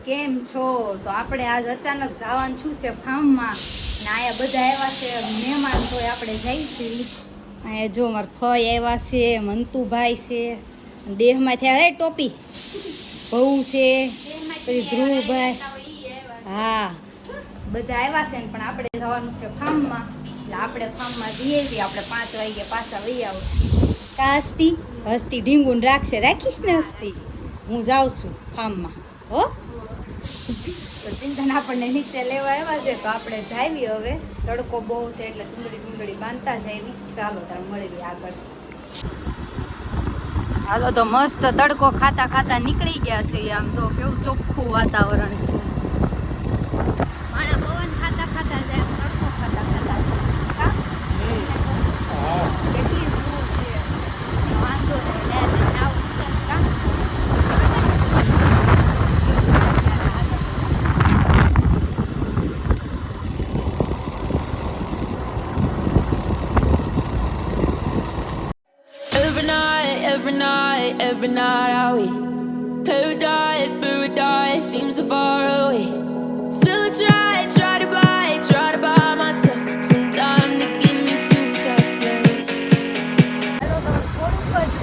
કેમ છો? તો આપણે આજ અચાનક જવાનું છું છે ફાર્મમાં ને આયા બધા આવ્યા છે મહેમાન, તો આપણે જઈશું. અહીંયા જો મારા ફઈ આવ્યા છે, મંતુભાઈ છે, દેહમાં થયા હે ટોપી બહુ છે, પછી ધ્રુવભાઈ, હા બધા આવ્યા છે ને. પણ આપણે જવાનું છે ફાર્મમાં, એટલે આપણે ફાર્મમાં જઈએ છીએ. આપણે 5 વાગે પાછા વહી આવું. કા હસ્તી હસ્તી ઢીંગુન રાખીશ ને હસ્તી. હું જાઉં છું ફાર્મમાં હો. તો ચિંતન આપણને નીચે લેવા આવ્યા છે, તો આપણે જાવી હવે. તડકો બહુ છે એટલે ચુંદડી બાંધતા જાવી. ચાલો તાર મળીએ આગળ. હાલો તો મસ્ત તડકો ખાતા ખાતા નીકળી ગયા છે. આમ જો કેવું ચોખ્ખું વાતાવરણ છે. મારા પવન ખાતા ખાતા જાય, તડકો ખાતા ખાતા કા કેટલી દૂર છે. વાંધો નહીં, આવું છે કા. Every night are we paradise seems so far away. Still I try to buy myself some time to get me to that place. Hello તો થોડુંક જ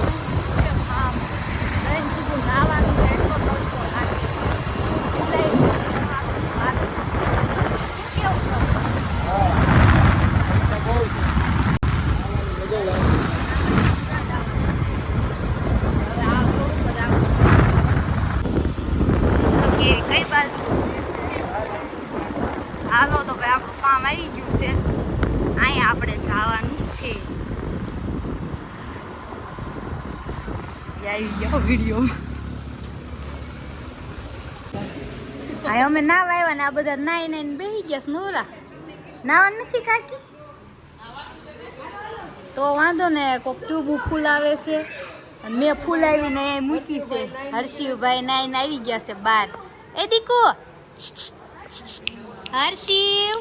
છે આમ લઈને સીધું નાવાનું છે. એટલો તડકો લાગે કઈ બાજુ. હાલો તો ભાઈ આપણું ફાર્મ આવી ગયું છે. અહીંયા આપણે જવાનું છે. આવી ગયો વિડીયોમાં. અમે નાવા આવ્યા ને આ બધા નાઈને બેસી ગયા. નોરા નાવા નથી કાકી? તો વાંધો ને, કોક ટ્યુબ ફૂલાવે છે. મેં ફૂલાવીને એ મૂકી છે. હર્ષિવભાઈ નાઈને આવી ગયા છે બહાર. એ દીકુ હર્ષિવ,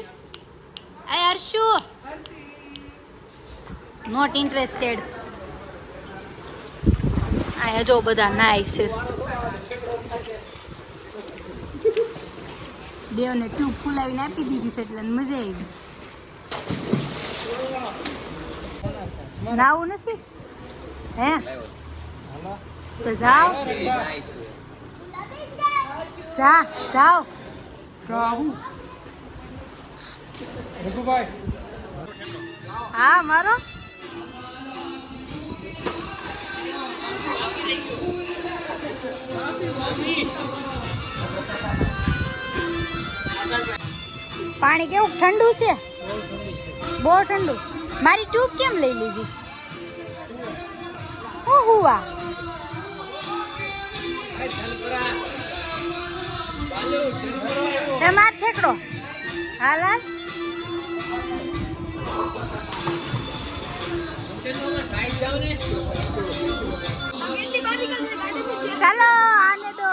એ હર્ષુ નોટ ઇન્ટરેસ્ટેડ. અહીંયા જો બધા નાય છે. દેવને ટ્યુબ ફૂલાવીને આપી દીધી છે એટલે મજા આવી. નાવું નથી હે તો જાઓ જાઓ. હા મારો પાણી કેવું ઠંડુ છે? બહુ ઠંડુ. મારી ટ્યુબ કેમ લઈ લીધી? હું હુવા તમાર ઠેકડો હાલ હાલ. ચાલો આને દો.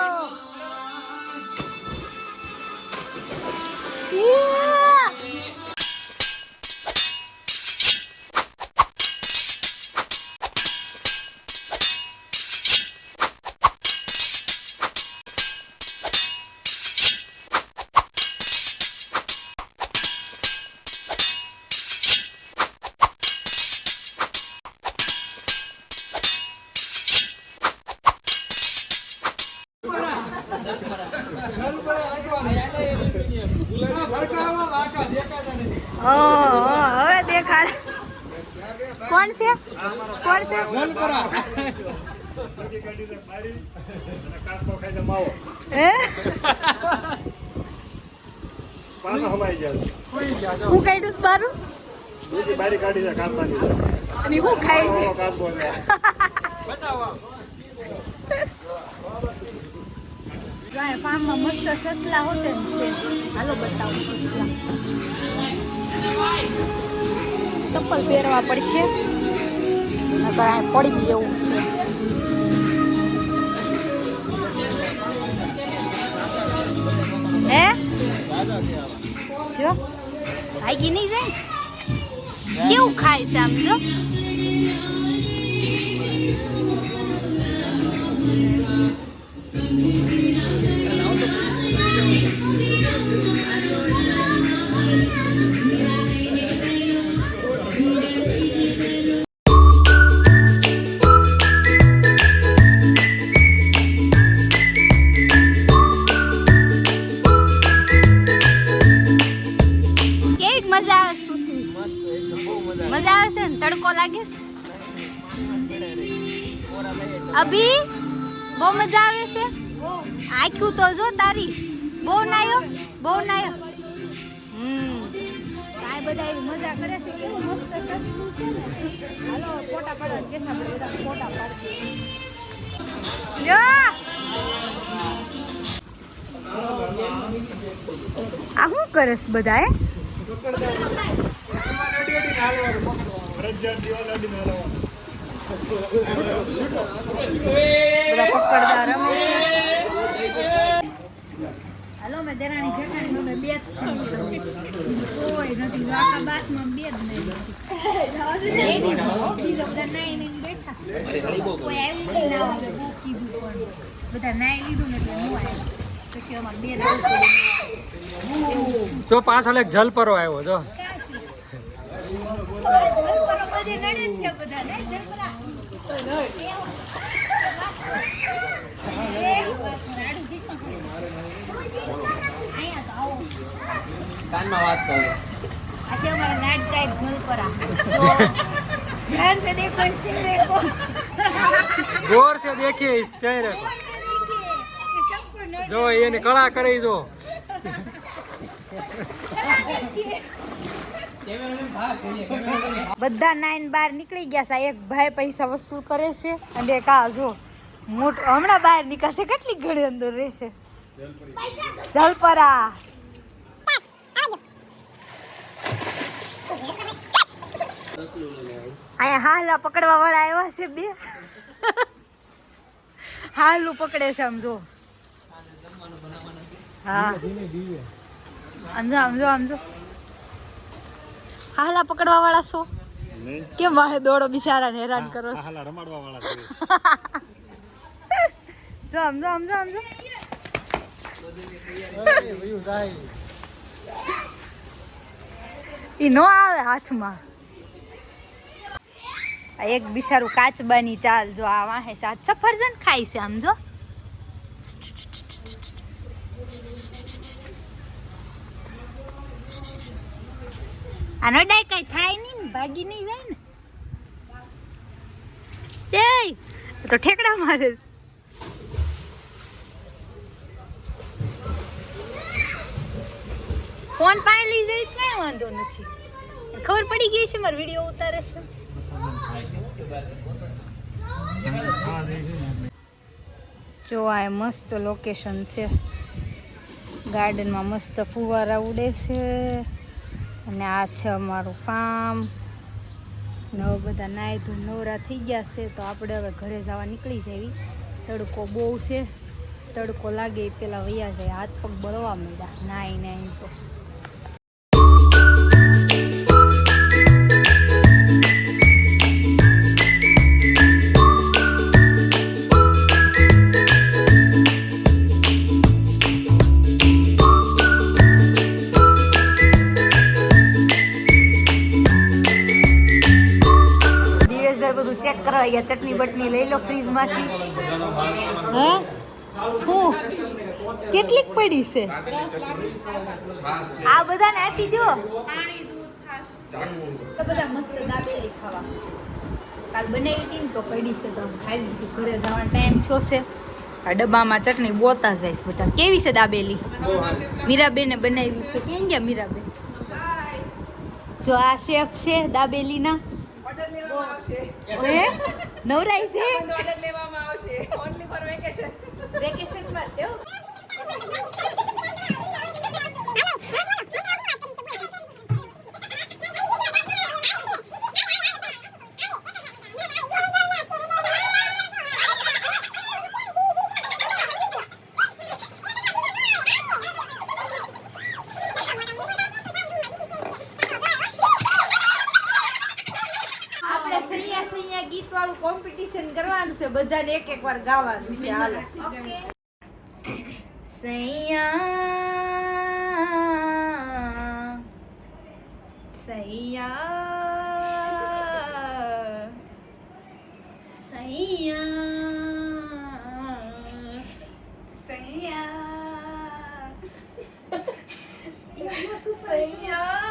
હવે દેખાડ. કોણ છે? કોણ છે? હું કાઢું બારું અને હું ખાય છે. ફાર્મમાં મસ્ત સસલા હોતે છે. હાલો બતાવું સસલા. ચપ્પલ પહેરવા પડશે નકર આ પડી બી એવું છે. હે જો ભાગી નહીં જાય. કેવું ખાય છે આમ જો. કેવો લાગે અભી બહુ મજા આવે છે આખ્યું તો જો તારી બહુ નાયો આ બધા એવી મજા કરે છે કેવું મસ્ત સસ્તું છે ને હાલો ફોટા પાડવા કેસ આપણે બધા ફોટા પાડીએ આ શું કરે છે બધા પકડતા રમે છે હાલો મેં દેરાણી જેઠાણી અમે બે જ કોઈ નથી આખા બાથમાં બે જ નહીં બીજા બધા નાઈ ને બેઠા કોઈ આવ્યું નહીં નાવા બહુ કીધું પણ બધા નાઈ લીધું ને એટલે હું આવ્યું પછી અમારે બે જો પાછળ એક જલપરો આવ્યો જો કાનમાં વાત કરે આજે અમારા નાટકા એક જલપરા ધ્યાન से देखो इस चेहरे को जोर से देखिए इस चेहरे को जो ये कला करे जो બધા નાઈન બહાર નીકળી ગયા છે એક ભાઈ પૈસા વસૂલ કરે છે અને એક આ જો મોટ હમણાં બહાર નીકળશે કેટલી ઘડી અંદર રહેશે જલપરા અહીંયા હાલા પકડવા વાળા આવ્યા છે બે હાલું પકડે છે આમ જો હા આમ જો હાલા પકડવા વાળા છો કેમ વાહે દોડો બિચારાને હેરાન કરો છો હાલા રમાડવા વાળા છે જો આમ ઈ નો આવે હાથમાં એક બિચારું કાચબાની ચાલ જો આ વાહે સાત સફરજન ખાય છે આમ જો આનો ડાય કઈ થાય નહીં ભાગી નહીં જાય ને તો ઠેકડા મારે ફોન પાઈ લઈ જાય કઈ વાંધો નથી ખબર પડી ગઈ છે મારો વિડીયો ઉતારે છે જો આ મસ્ત લોકેશન છે ગાર્ડનમાં મસ્ત ફુવારા ઉડે છે અને આ છે અમારું ફાર્મ ને હવે બધા નાહી ધોઈ નવરા થઈ ગયા છે તો આપણે હવે ઘરે જવા નીકળી જઈએ તડકો બહુ છે તડકો લાગે એ પેલા વૈયા જાય હાથ પગ બળવા માંડ્યા નાઈ નાઈ તો ચટણી બટની લઈ લો ફ્રીજ માંથી હે હું કેટલીક પડી છે આ બધાને આપી દો બધા મસ્ત દાબેલી ખાવા કાલ બનાવી હતી ને તો પડી છે તો ખાવી છે ઘરે જવાનો ટાઈમ થયો છે આ ડબ્બામાં ચટણી બોતા જાય છે બધા કેવી છે દાબેલી મીરાબેને બનાવી છે કેમ ગયા મીરાબેન જો આ શેફ છે દાબેલીના નવરાઈ છે વેકેશન માં તેઓ ગીત વાળું કોમ્પિટિશન કરવાનું છે બધાને એક વાર ગાવાનું છે હાલો ઓકે સૈયા સૈયા સૈયા સૈયા સૈયા